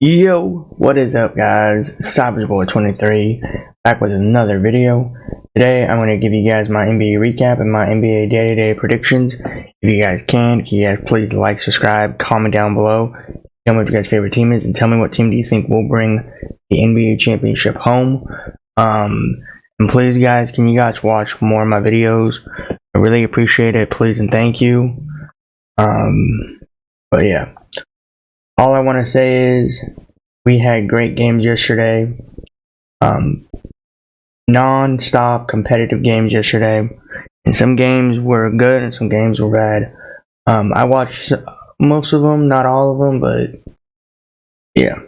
Yo, what is up guys? SavageBoy23 back with another video. Today I'm going to give you guys my NBA recap and my NBA day-to-day predictions. If you guys can you guys please like, subscribe, comment down below. Tell me what your guys' favorite team is and tell me what team do you think will bring the NBA championship home. And please guys, can you guys watch more of my videos? I really appreciate it. Please and thank you. But yeah. All I want to say is we had great games yesterday. Non-stop competitive games yesterday. And some games were good and some games were bad. I watched most of them, not all of them, but yeah.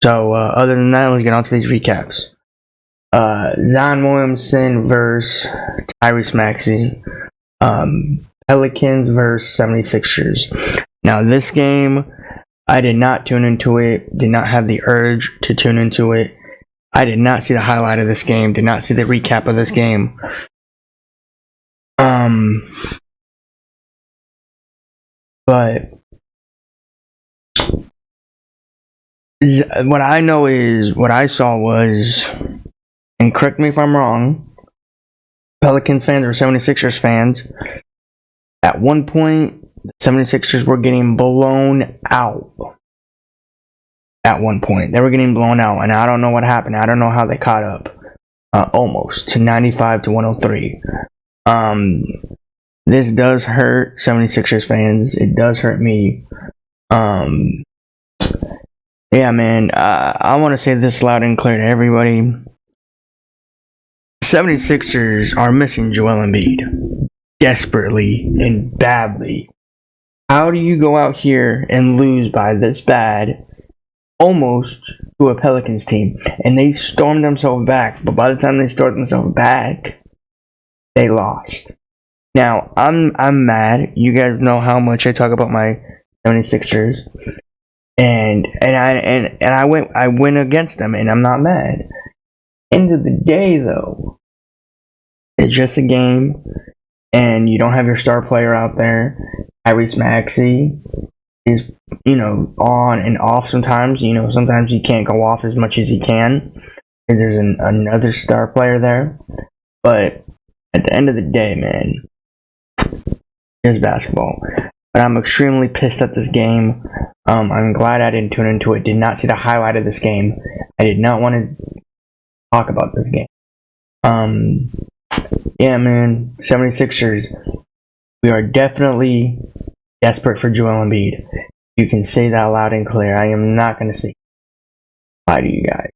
So other than that, let's get on to these recaps. Zion Williamson versus Tyrese Maxey. Pelicans versus 76ers. Now this game, I did not tune into it, did not have the urge to tune into it. I did not see the highlight of this game, did not see the recap of this game. But what I know is, what I saw was, and correct me if I'm wrong, Pelicans fans or 76ers fans, at one point, the 76ers were getting blown out. At one point, they were getting blown out, and I don't know what happened. I don't know how they caught up. Almost to 95 to 103. This does hurt 76ers fans. It does hurt me. Yeah, man. I want to say this loud and clear to everybody. 76ers are missing Joel Embiid desperately and badly. How do you go out here and lose by this bad, almost, to a Pelicans team? And they stormed themselves back, but by the time they stormed themselves back, they lost. Now, I'm mad. You guys know how much I talk about my 76ers. And I went against them, and I'm not mad. End of the day, though, it's just a game, and you don't have your star player out there. Tyrese Maxey is, on and off sometimes. Sometimes he can't go off as much as he can because there's another star player there. But at the end of the day, man, it's basketball. But I'm extremely pissed at this game. I'm glad I didn't tune into it. Did not see the highlight of this game. I did not want to talk about this game. Yeah, man, 76ers. We are definitely desperate for Joel Embiid. You can say that loud and clear. I am not going to say lie to you guys.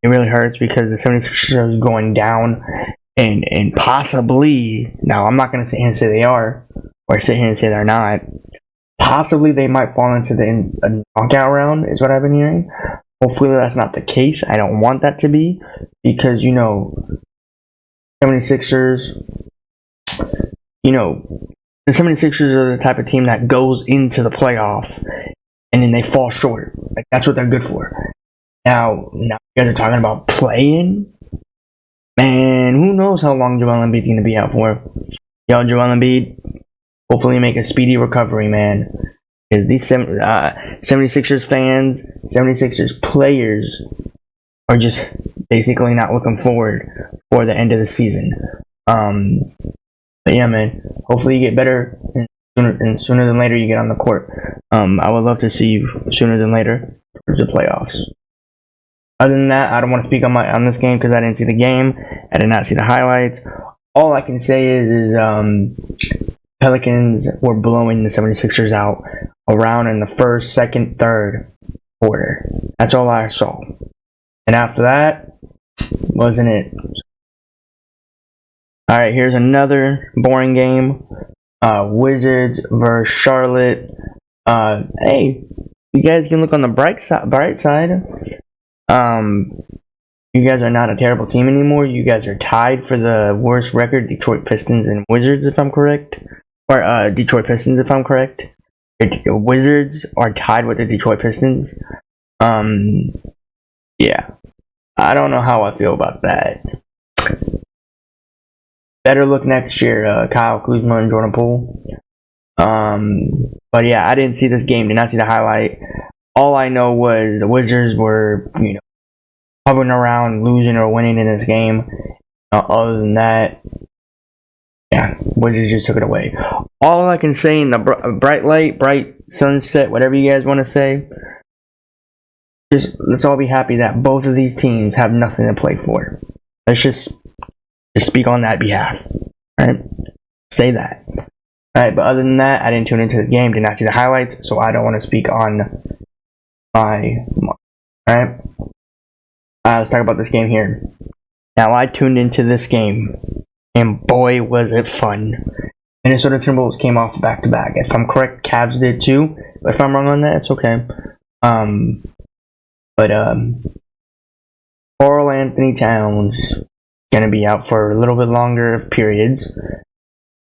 It really hurts because the 76ers are going down and possibly, now I'm not going to sit here and say they are, or sit here and say they're not. Possibly they might fall into the knockout round, is what I've been hearing. Hopefully that's not the case. I don't want that to be, because, 76ers, the 76ers are the type of team that goes into the playoff and then they fall short. Like, that's what they're good for. Now you guys are talking about playing? Man, who knows how long Joel Embiid's going to be out for. Yo, Joel Embiid, hopefully make a speedy recovery, man. Because these 76ers fans, 76ers players are just basically not looking forward for the end of the season. But yeah, man, hopefully you get better, and sooner than later you get on the court. I would love to see you sooner than later towards the playoffs. Other than that, I don't want to speak on this game because I didn't see the game. I did not see the highlights. All I can say is Pelicans were blowing the 76ers out around in the first, second, third quarter. That's all I saw. And after that, wasn't it? Alright, here's another boring game. Wizards versus Charlotte. Hey, you guys can look on the bright side. You guys are not a terrible team anymore. You guys are tied for the worst record, Detroit Pistons and Wizards, if I'm correct. Or Detroit Pistons, if I'm correct. The Wizards are tied with the Detroit Pistons. Yeah. I don't know how I feel about that. Better look next year, Kyle Kuzma and Jordan Poole. But yeah, I didn't see this game, did not see the highlight. All I know was the Wizards were, hovering around, losing or winning in this game. Other than that, yeah, Wizards just took it away. All I can say in the bright light, bright sunset, whatever you guys want to say, just let's all be happy that both of these teams have nothing to play for. Let's just speak on that behalf. Right? Say that. Alright, but other than that, I didn't tune into the game, did not see the highlights, so I don't want to speak on my. Alright? Let's talk about this game here. Now, I tuned into this game, and boy, was it fun. Minnesota Timberwolves came off back-to-back. If I'm correct, Cavs did too. If I'm wrong on that, it's okay. But Karl-Anthony Towns gonna be out for a little bit longer of periods.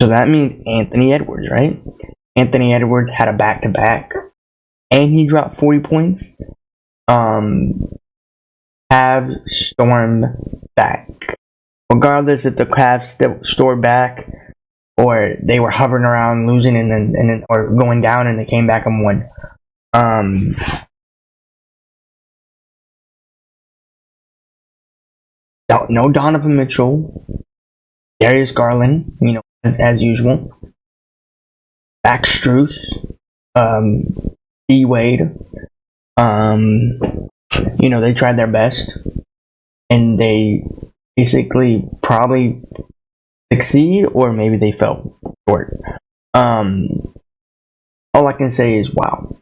So that means Anthony Edwards, right? Anthony Edwards had a back-to-back, and he dropped 40 points. Cavs stormed back. Regardless if the Cavs stormed back or they were hovering around losing and then or going down and they came back and won. No Donovan Mitchell, Darius Garland, as usual. Max Strus, D Wade. They tried their best, and they basically probably succeed, or maybe they fell short. All I can say is wow.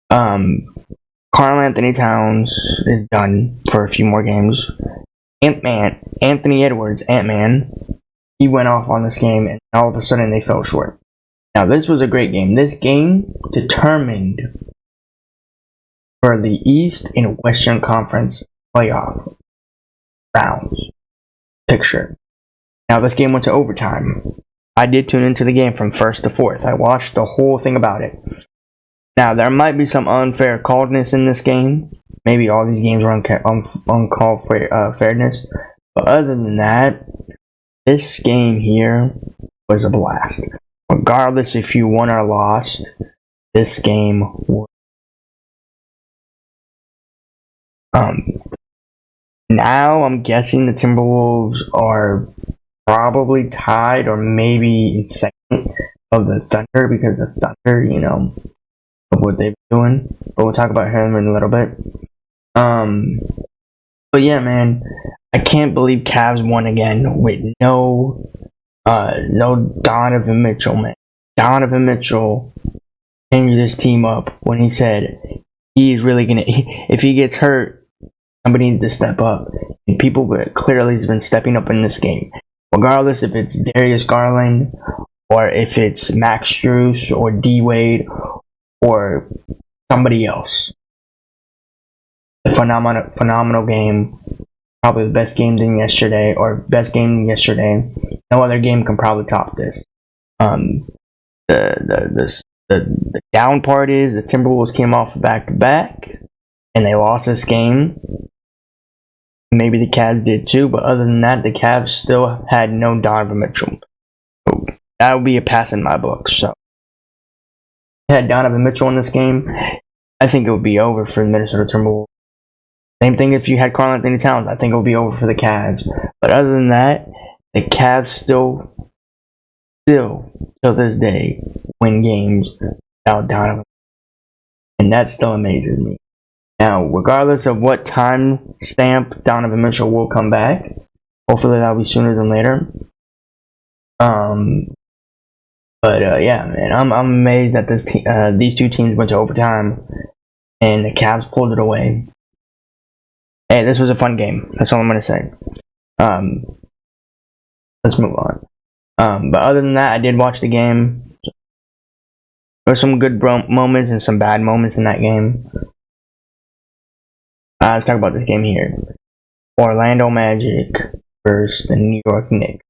Karl-Anthony Towns is done for a few more games. Anthony Edwards, Ant-Man, he went off on this game, and all of a sudden they fell short. Now, this was a great game. This game determined for the East and Western Conference playoff rounds picture. Now, this game went to overtime. I did tune into the game from first to fourth. I watched the whole thing about it. Now, there might be some unfair calledness in this game. Maybe all these games were uncalled for fairness. But other than that, this game here was a blast. Regardless if you won or lost, this game was. Now I'm guessing the Timberwolves are probably tied or maybe in second of the Thunder because the Thunder, of what they've been doing. But we'll talk about him in a little bit. But yeah, man, I can't believe Cavs won again with no Donovan Mitchell, man. Donovan Mitchell changed this team up when he said he's really gonna. If he gets hurt, somebody needs to step up. And people clearly has been stepping up in this game, regardless if it's Darius Garland or if it's Max Strus or D Wade or somebody else. A phenomenal game. Probably the best game than yesterday, or best game yesterday. No other game can probably top this. The down part is the Timberwolves came off back to back, and they lost this game. Maybe the Cavs did too, but other than that, the Cavs still had no Donovan Mitchell. So that would be a pass in my book. So, had Donovan Mitchell in this game, I think it would be over for the Minnesota Timberwolves. Same thing if you had Karl-Anthony Towns, I think it would be over for the Cavs. But other than that, the Cavs still, to this day, win games without Donovan. And that still amazes me. Now, regardless of what time stamp Donovan Mitchell will come back, hopefully that'll be sooner than later. Yeah, man, I'm amazed that these two teams went to overtime, and the Cavs pulled it away. Hey, this was a fun game. That's all I'm gonna say. Let's move on. But other than that, I did watch the game. There were some good moments and some bad moments in that game. Let's talk about this game here. Orlando Magic versus the New York Knicks.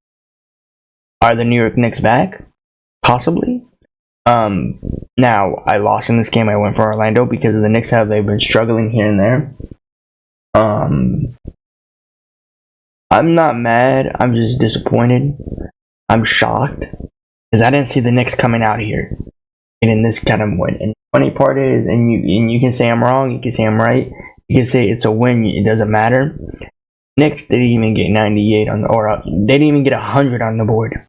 Are the New York Knicks back? Possibly. Now, I lost in this game. I went for Orlando because of the Knicks. They've been struggling here and there. I'm not mad. I'm just disappointed. I'm shocked because I didn't see the Knicks coming out here. getting this kind of win. And the funny part is, and you can say I'm wrong, you can say I'm right, you can say it's a win, it doesn't matter. Knicks didn't even get 98 on the, or they didn't even get 100 on the board.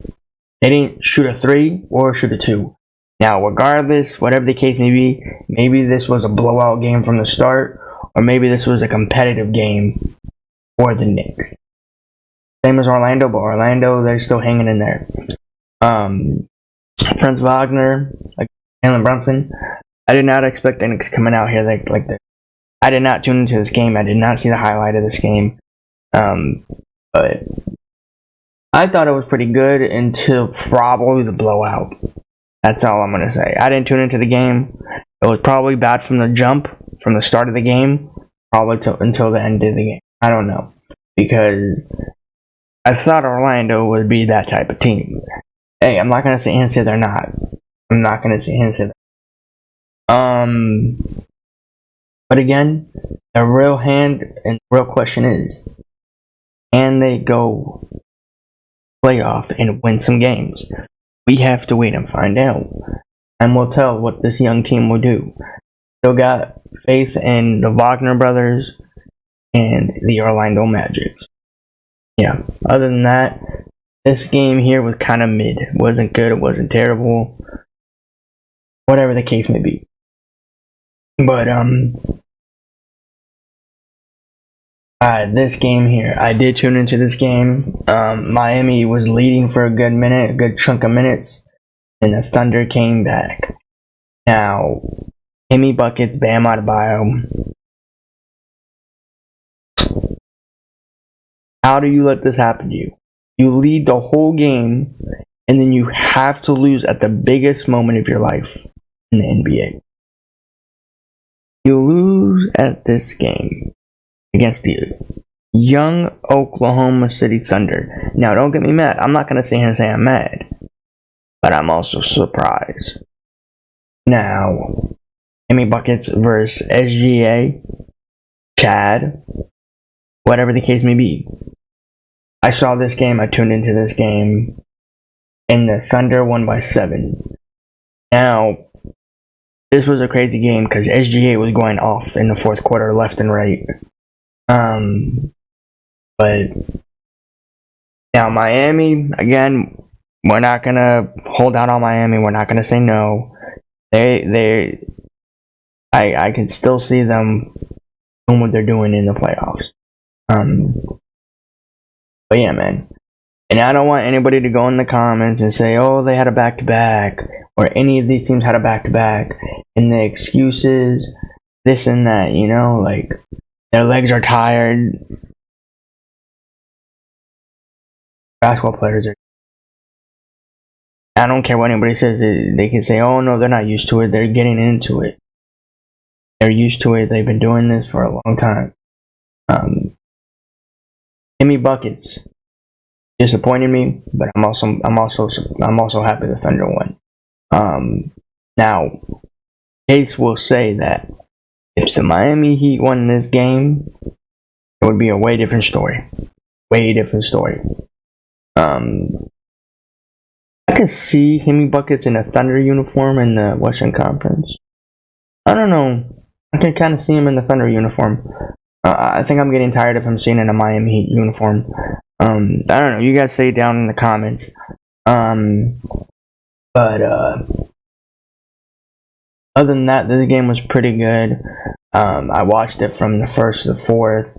They didn't shoot a 3 or shoot a 2. Now, regardless, whatever the case may be, maybe this was a blowout game from the start, or maybe this was a competitive game for the Knicks. Same as Orlando, but Orlando, they're still hanging in there. Franz Wagner, like Jalen Brunson, I did not expect the Knicks coming out here like this. I did not tune into this game. I did not see the highlight of this game. But I thought it was pretty good until probably the blowout. That's all I'm going to say. I didn't tune into the game. It was probably bad from the jump, from the start of the game, probably until the end of the game. I don't know. Because I thought Orlando would be that type of team. Hey, I'm not going to sit here and say they're not. I'm not going to sit here and say that. But again, the real question is, can they go playoff and win some games? We have to wait and find out. And we'll tell what this young team will do. Still got faith in the Wagner brothers and the Orlando Magic. Yeah, other than that, this game here was kind of mid. It wasn't good, it wasn't terrible. Whatever the case may be. But, this game here, I did tune into this game. Miami was leading for a good chunk of minutes, and the Thunder came back. Now, Jimmy Buckets, Bam Adebayo. How do you let this happen to you? You lead the whole game, and then you have to lose at the biggest moment of your life in the NBA. You lose at this game against the young Oklahoma City Thunder. Now, don't get me mad. I'm not going to sit here and say I'm mad. But I'm also surprised. Now, Jimmy Buckets versus SGA, Chad, whatever the case may be. I saw this game. I tuned into this game. And the Thunder won by 7. Now, this was a crazy game because SGA was going off in the fourth quarter left and right. But now Miami, again, we're not gonna hold out on Miami. We're not gonna say no. I can still see them doing what they're doing in the playoffs. But yeah, man. And I don't want anybody to go in the comments and say, oh, they had a back-to-back, or any of these teams had a back-to-back, and the excuses, this and that, you know, like, their legs are tired. Basketball players are. I don't care what anybody says. They can say, oh, no, they're not used to it. They're getting into it. They're used to it. They've been doing this for a long time. Jimmy Buckets disappointed me, but I'm also happy the Thunder won. Now, Case will say that if the Miami Heat won this game, it would be a way different story. Way different story. I could see Jimmy Buckets in a Thunder uniform in the Western Conference. I don't know. I can kind of see him in the Thunder uniform. I think I'm getting tired of him seeing in a Miami Heat uniform. I don't know. You guys say it down in the comments. But other than that, this game was pretty good. I watched it from the first to the fourth.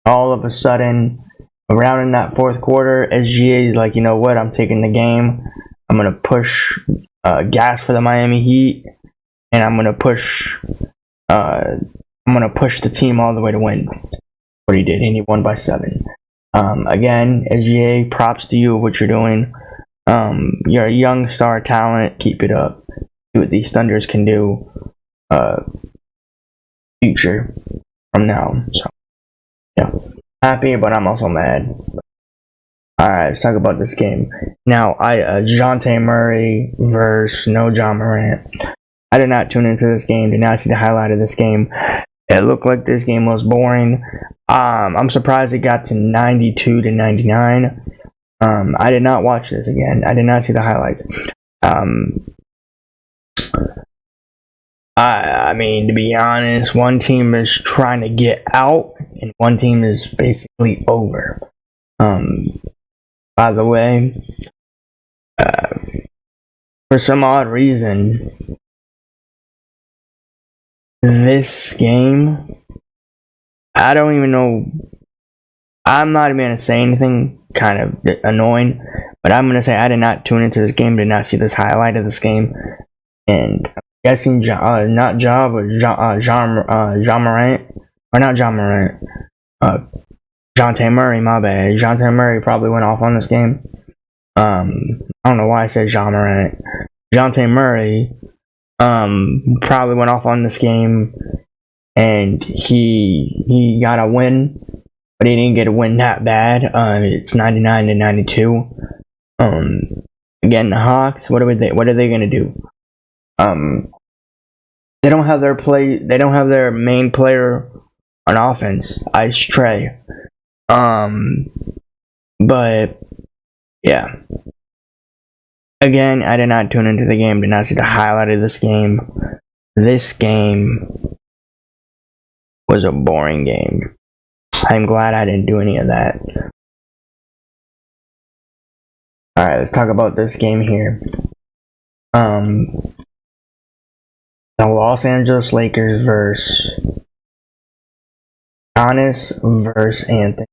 All of a sudden, around in that fourth quarter, SGA is like, you know what? I'm taking the game. I'm gonna push gas for the Miami Heat, and I'm gonna push the team all the way to win. What he did, and he won by 7. Again, SGA, props to you what you're doing. You're a young star talent. Keep it up. See what these Thunders can do. Future from now. So yeah, happy, but I'm also mad. Alright, let's talk about this game. Now, DeJounte Murray versus no John Morant. I did not tune into this game, did not see the highlight of this game. It looked like this game was boring. I'm surprised it got to 92 to 99. I did not watch this again. I did not see the highlights. I mean, to be honest, one team is trying to get out, and one team is basically over. By the way, for some odd reason, this game, I don't even know. I'm not even going to say anything kind of annoying, but I'm going to say I did not tune into this game, did not see this highlight of this game, and I'm guessing not Ja, but John Morant, or not John Morant, Dejounte Murray, my bad. Dejounte Murray probably went off on this game. I don't know why I said John Morant. Dejounte Murray probably went off on this game, and he got a win, but he didn't get a win that bad. It's 99-92. Again, the Hawks. What are they gonna do? They don't have their They don't have their main player on offense, Ice Trae. But yeah. Again, I did not tune into the game. Did not see the highlight of this game. This game was a boring game. I'm glad I didn't do any of that. Alright, let's talk about this game here. The Los Angeles Lakers versus Giannis versus Anthony.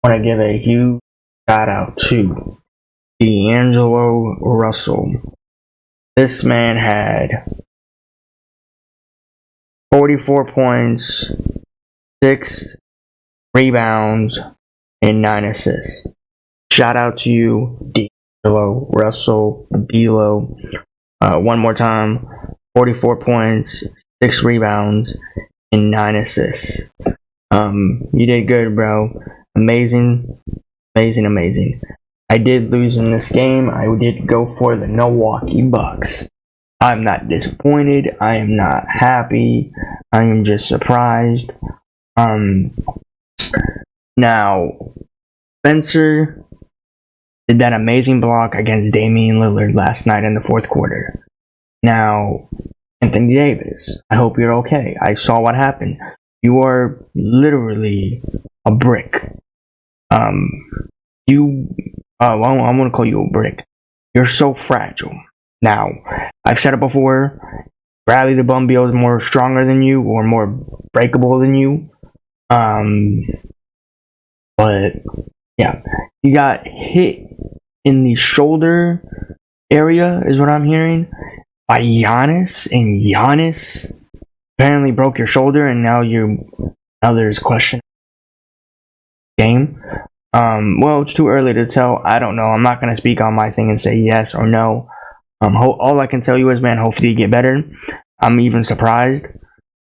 I want to give a huge shout out to D'Angelo Russell. This man had 44 points, 6 rebounds, and 9 assists. Shout out to you, D'Angelo Russell, D'Lo. One more time, 44 points, 6 rebounds, and 9 assists. You did good, bro. Amazing. I did lose in this game. I did go for the Milwaukee Bucks. I'm not disappointed. I am not happy. I am just surprised. Now, Spencer did that amazing block against Damian Lillard last night in the fourth quarter. Now, Anthony Davis, I hope you're okay. I saw what happened. You are literally a brick. I'm going to call you a brick. You're so fragile. Now, I've said it before, Bradley the Bumbeal is more stronger than you, or more breakable than you. But, yeah. You got hit in the shoulder area, is what I'm hearing, by Giannis, and Giannis apparently broke your shoulder, and now there's question game. Well, it's too early to tell. I don't know. I'm not going to speak on my thing and say yes or no. All I can tell you is, man, hopefully you get better. I'm even surprised.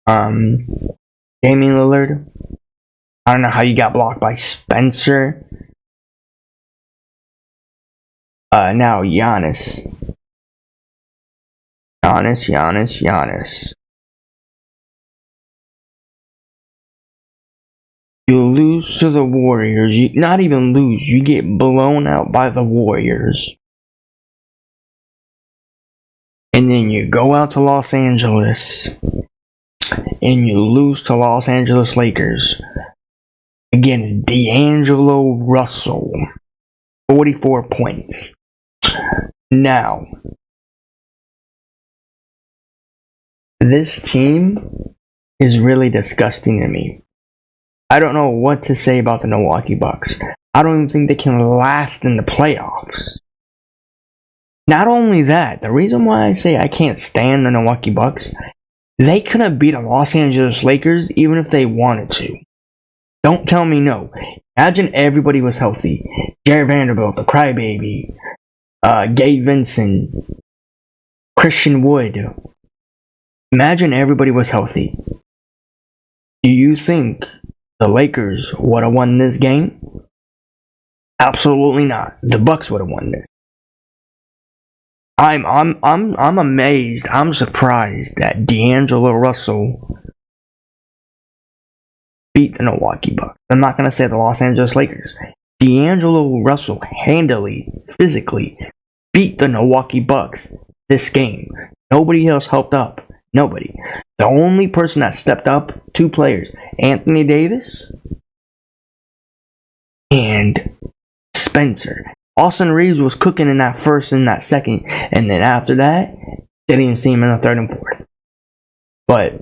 Damian Lillard, I don't know how you got blocked by Spencer. Now Giannis. You lose to the Warriors. You not even lose. You get blown out by the Warriors. And then you go out to Los Angeles and you lose to Los Angeles Lakers against D'Angelo Russell. 44 points. Now, this team is really disgusting to me. I don't know what to say about the Milwaukee Bucks. I don't even think they can last in the playoffs. Not only that, the reason why I say I can't stand the Milwaukee Bucks, they couldn't beat the Los Angeles Lakers even if they wanted to. Don't tell me no. Imagine everybody was healthy. Jared Vanderbilt, the crybaby, Gabe Vincent, Christian Wood. Imagine everybody was healthy. Do you think the Lakers would have won this game? Absolutely not. The Bucks would have won this. I'm amazed. I'm surprised that D'Angelo Russell beat the Milwaukee Bucks. I'm not gonna say the Los Angeles Lakers. D'Angelo Russell handily, physically beat the Milwaukee Bucks this game. Nobody else helped up. Nobody. The only person that stepped up, 2 players, Anthony Davis and Spencer. Austin Reeves was cooking in that first and that second, and then after that, didn't even see him in the third and fourth. But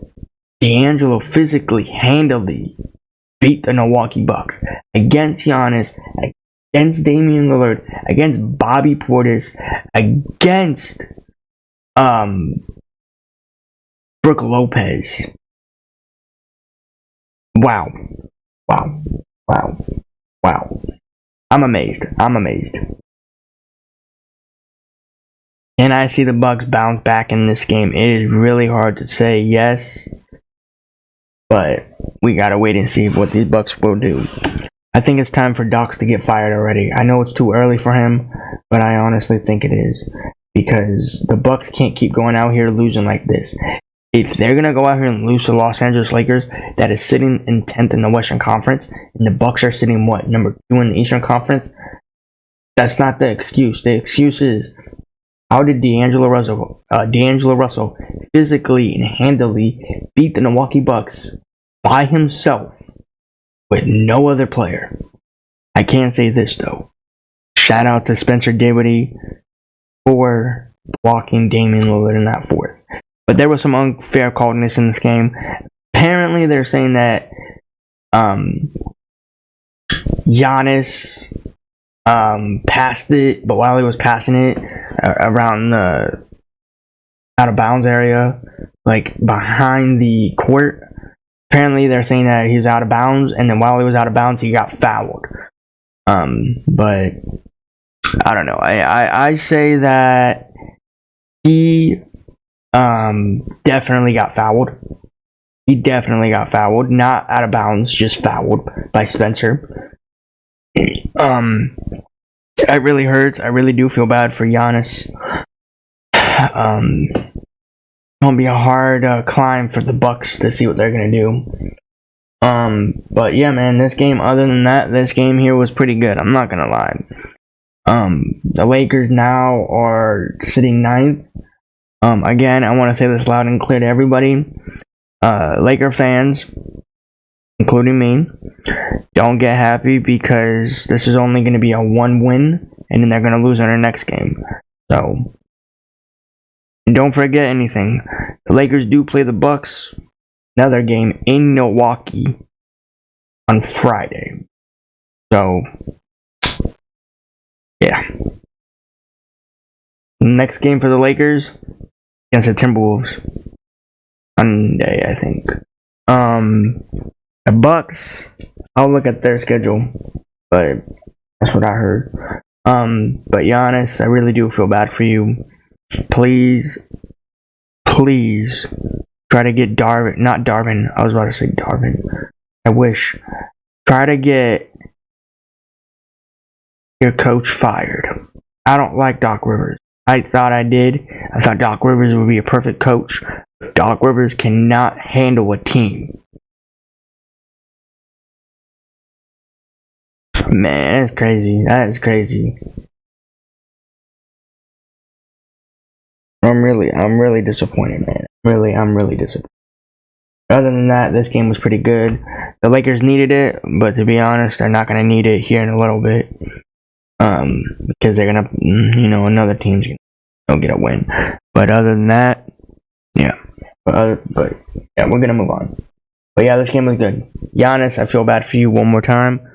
D'Angelo physically, handily beat the Milwaukee Bucks against Giannis, against Damian Lillard, against Bobby Portis, against Brook Lopez. Wow. I'm amazed. Can I see the Bucks bounce back in this game? It is really hard to say yes, but we gotta wait and see what these Bucks will do. I think it's time for Doc to get fired already. I know it's too early for him, but I honestly think it is, because the Bucks can't keep going out here losing like this. If they're gonna go out here and lose to Los Angeles Lakers, that is sitting in 10th in the Western Conference, and the Bucks are sitting number 2 in the Eastern Conference, that's not the excuse. The excuse is, how did D'Angelo Russell physically and handily beat the Milwaukee Bucks by himself with no other player? I can say this though. Shout out to Spencer Dinwiddie for blocking Damian Lillard in that fourth. But there was some unfair calledness in this game. Apparently they're saying that Giannis passed it, but while he was passing it around the out of bounds area, like behind the court, apparently they're saying that he's out of bounds, and then while he was out of bounds he got fouled. But I don't know. I say that he definitely got fouled. He definitely got fouled, not out of bounds, just fouled by Spencer. It really hurts. I really do feel bad for Giannis. It's gonna be a hard climb for the Bucks to see what they're gonna do. But yeah, man, this game. Other than that, this game here was pretty good. I'm not gonna lie. The Lakers now are sitting 9th. Again, I want to say this loud and clear to everybody. Laker fans, including me, don't get happy because this is only going to be a 1 win, and then they're going to lose in their next game. So, and don't forget anything. The Lakers do play the Bucks, another game in Milwaukee on Friday. So, yeah. Next game for the Lakers against the Timberwolves Sunday, I think. The Bucks, I'll look at their schedule, but that's what I heard. But Giannis, I really do feel bad for you. Please try to get Darvin. I was about to say Darvin. I wish. Try to get your coach fired. I don't like Doc Rivers. I thought I did. I thought Doc Rivers would be a perfect coach. Doc Rivers cannot handle a team. Man, that's crazy. That is crazy. I'm really disappointed, man. I'm really disappointed. Other than that, this game was pretty good. The Lakers needed it, but to be honest, they're not going to need it here in a little bit. Because they're going to, another team's going to get a win. But other than that, yeah. But yeah, we're going to move on. But yeah, this game was good. Giannis, I feel bad for you one more time.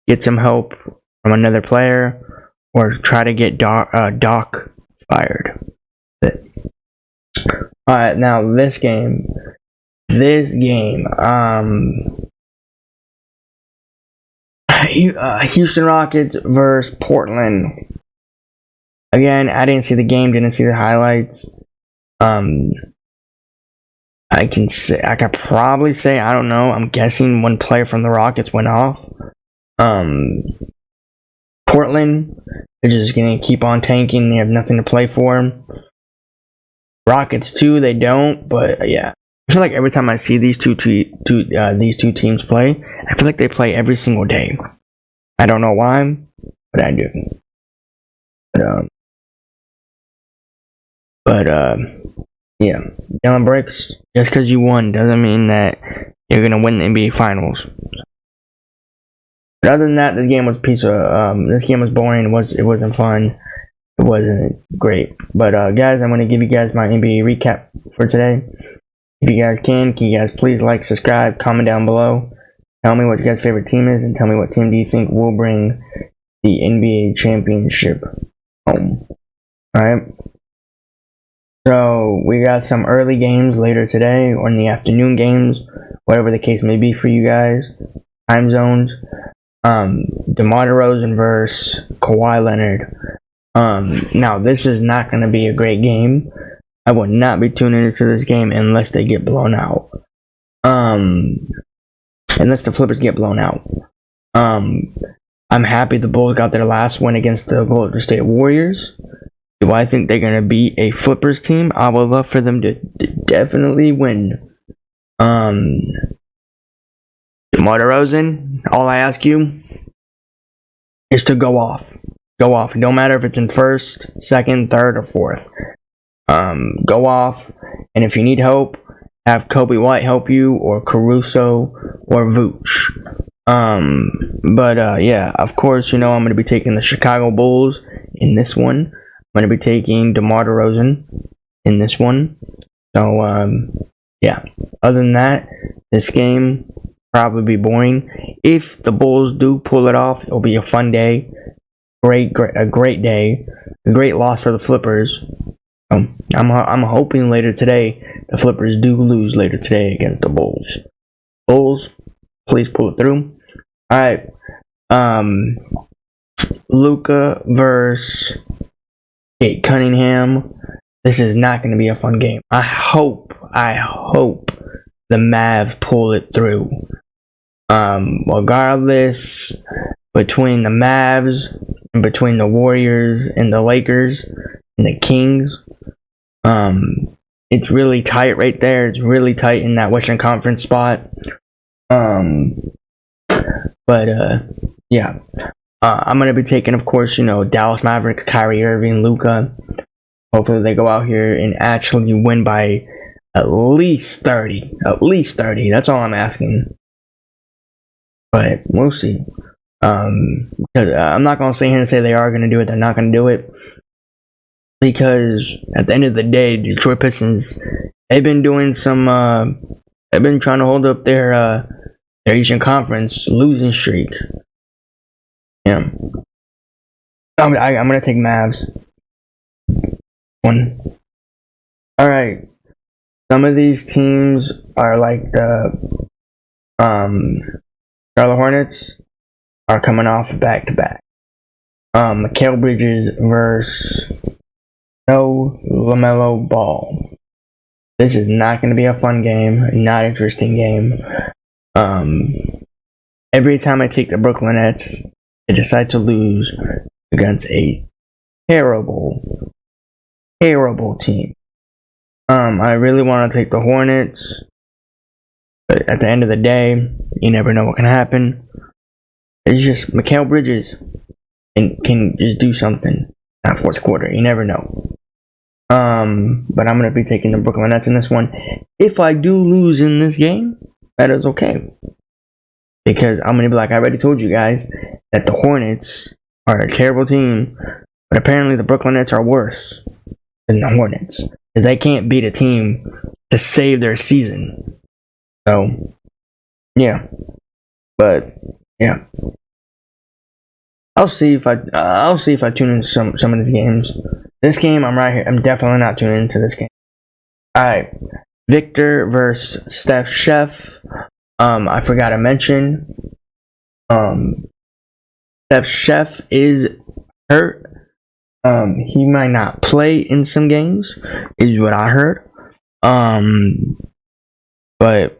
Get some help from another player, or try to get Doc fired. Alright, now this game. Houston Rockets versus Portland. Again, I didn't see the game, didn't see the highlights. I could probably say, I don't know, I'm guessing one player from the Rockets went off. Portland is just gonna keep on tanking. They have nothing to play for. Rockets too, they don't, but yeah. I feel like every time I see these two teams play, I feel like they play every single day. I don't know why, but I do. But But yeah, Dylan Brooks. Just because you won doesn't mean that you're gonna win the NBA Finals. But other than that, this game was this game was boring. It wasn't fun. It wasn't great. But guys, I'm gonna give you guys my NBA recap for today. If you guys can you guys please like, subscribe, comment down below. Tell me what your guys' favorite team is, and tell me what team do you think will bring the NBA championship home. Alright. So we got some early games later today, or in the afternoon games, whatever the case may be for you guys. Time zones. DeMar DeRozan versus Kawhi Leonard. Now this is not going to be a great game. I would not be tuning into this game unless they get blown out. Unless the Flippers get blown out. I'm happy the Bulls got their last win against the Golden State Warriors. Do I think they're going to beat a Flippers team? I would love for them to definitely win. DeMar DeRozan, all I ask you is to go off. Go off. No matter if it's in first, second, third, or fourth. Go off. And if you need help, have Kobe White help you, or Caruso, or Vooch. Yeah, of course, I'm going to be taking the Chicago Bulls in this one. I'm going to be taking DeMar DeRozan in this one. So, yeah. Other than that, this game probably be boring. If the Bulls do pull it off, it'll be a fun day. A great day. A great loss for the Flippers. I'm hoping later today the Flippers do lose later today against the Bulls. Bulls, please pull it through. Alright. Luka versus Kate Cunningham. This is not going to be a fun game. I hope the Mavs pull it through. Regardless, between the Mavs and between the Warriors and the Lakers and the Kings, it's really tight right there. It's really tight in that Western Conference spot. Yeah. I'm going to be taking, of course, Dallas Mavericks, Kyrie Irving, Luka. Hopefully they go out here and actually win by at least 30. At least 30. That's all I'm asking. But we'll see. I'm not going to sit here and say they are going to do it. They're not going to do it. Because at the end of the day, Detroit Pistons, they've been doing some, they've been trying to hold up their Eastern Conference losing streak. Yeah. I'm going to take Mavs. One. Alright. Some of these teams are like the Charlotte Hornets are coming off back-to-back. Mikal Bridges versus LaMelo Ball. This is not going to be a fun game, not interesting game. Every time I take the Brooklyn Nets, I decide to lose against a terrible team. I really want to take the Hornets, but at the end of the day, you never know what can happen. It's just Mikal Bridges and can just do something in that fourth quarter. You never know. But I'm going to be taking the Brooklyn Nets in this one. If I do lose in this game, that is okay. Because I'm going to be like, I already told you guys that the Hornets are a terrible team. But apparently the Brooklyn Nets are worse than the Hornets. Because they can't beat a team to save their season. So, yeah. But, yeah. I'll see if I tune into some of these games. This game, I'm right here. I'm definitely not tuning into this game. Alright. Victor versus Steph Chef. I forgot to mention. Steph Chef is hurt. He might not play in some games, is what I heard. But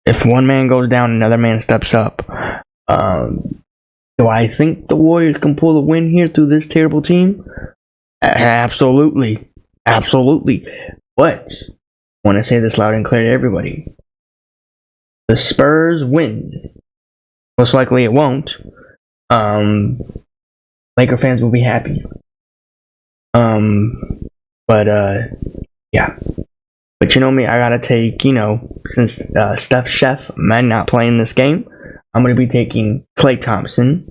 if one man goes down, another man steps up. Do I think the Warriors can pull a win here through this terrible team? Absolutely. But I want to say this loud and clear to everybody. The Spurs win. Most likely it won't. Laker fans will be happy. But yeah. But you know me, I gotta take, since Steph Chef might not playing this game, I'm gonna be taking Klay Thompson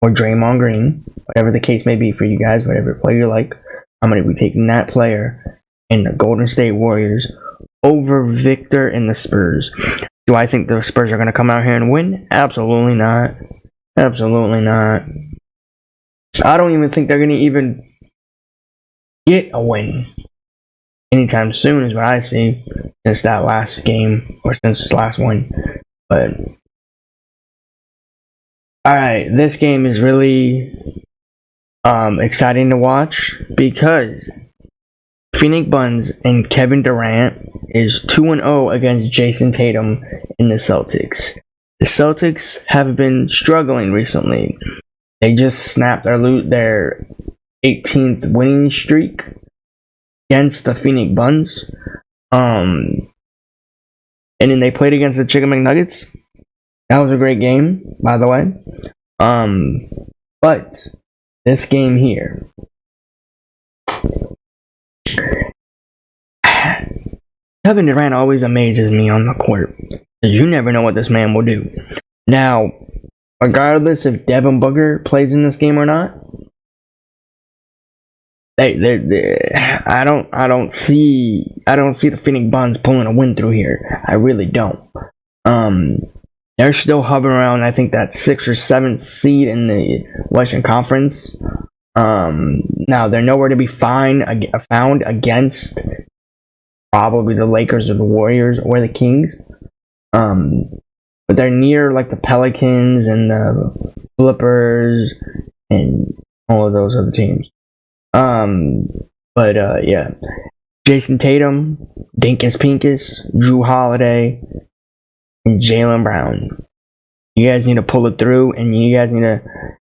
or Draymond Green, whatever the case may be for you guys, whatever player you like. I'm gonna be taking that player in the Golden State Warriors over Victor and the Spurs. Do I think the Spurs are gonna come out here and win? Absolutely not. Absolutely not. I don't even think they're gonna even get a win anytime soon, is what I see, since that last game, or since this last one. But alright, this game is really exciting to watch because Phoenix Suns and Kevin Durant is 2-0 against Jason Tatum in the Celtics. The Celtics have been struggling recently. They just snapped their 18th winning streak against the Phoenix Suns. And then they played against the Chicken McNuggets. That was a great game, by the way. But this game here, Kevin Durant always amazes me on the court, because you never know what this man will do. Now, regardless if Devin Booker plays in this game or not, I don't see the Phoenix Suns pulling a win through here. I really don't. They're still hovering around, I think, that 6th or 7th seed in the Western Conference. Now they're nowhere to be found against probably the Lakers or the Warriors or the Kings. But they're near like the Pelicans and the Clippers and all of those other teams. Yeah. Jason Tatum, Dinkus Pinkus, Drew Holiday, and Jaylen Brown. You guys need to pull it through, and you guys need to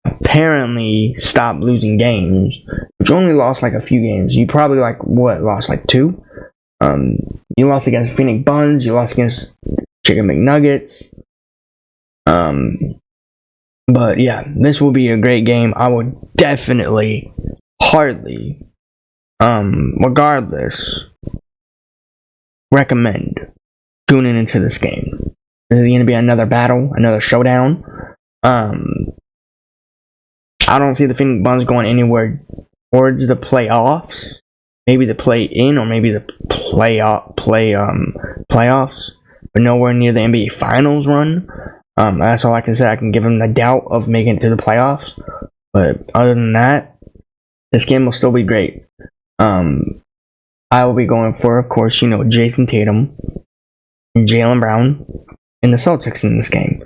apparently stop losing games. But you only lost like a few games. You probably lost like 2. You lost against Phoenix Suns. You lost against Chicken McNuggets. But yeah, this will be a great game. I would definitely, regardless, recommend tuning into this game. This is going to be another battle, another showdown. I don't see the Phoenix Suns going anywhere towards the playoffs. Maybe the play-in or maybe the playoffs, but nowhere near the NBA Finals run. That's all I can say. I can give them the doubt of making it to the playoffs, but other than that, this game will still be great. I will be going for, of course, Jason Tatum and Jaylen Brown and the Celtics in this game.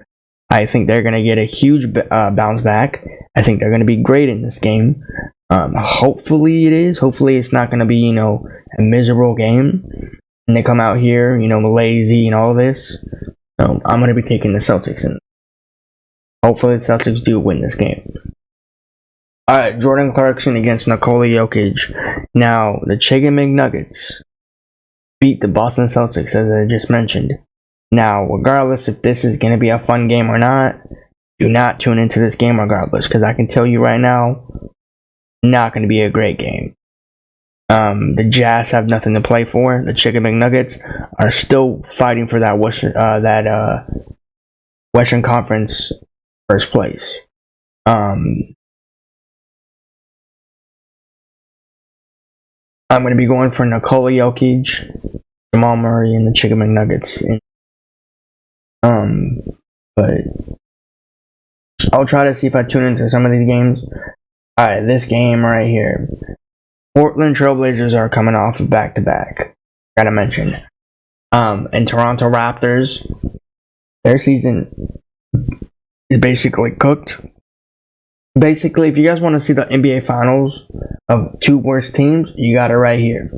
I think they're going to get a huge bounce back. I think they're going to be great in this game. Hopefully it is. Hopefully it's not going to be, a miserable game. And they come out here, lazy and all this. So I'm going to be taking the Celtics. And hopefully the Celtics do win this game. Alright, Jordan Clarkson against Nikola Jokic. Now, the Chicken McNuggets beat the Boston Celtics, as I just mentioned. Now, regardless if this is going to be a fun game or not, do not tune into this game regardless, because I can tell you right now, not going to be a great game. The Jazz have nothing to play for. The Chicken McNuggets are still fighting for that Western Conference first place. I'm going to be going for Nikola Jokic, Jamal Murray, and the Chicken McNuggets. But I'll try to see if I tune into some of these games. Alright, this game right here. Portland Trailblazers are coming off of back-to-back. Gotta mention. And Toronto Raptors, their season is basically cooked. Basically, if you guys want to see the NBA Finals of 2 worst teams, you got it right here.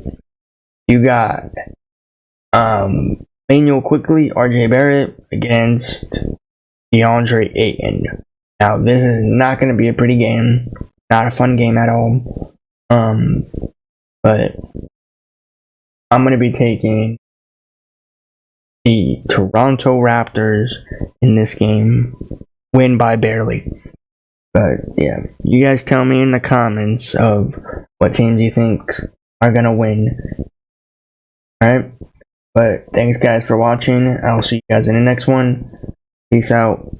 You got Manuel Quickley, RJ Barrett against DeAndre Ayton. Now, this is not going to be a pretty game. Not a fun game at all. But I'm going to be taking the Toronto Raptors in this game. Win by barely. But yeah, you guys tell me in the comments of what teams you think are gonna win. Alright? But thanks guys for watching. I'll see you guys in the next one. Peace out.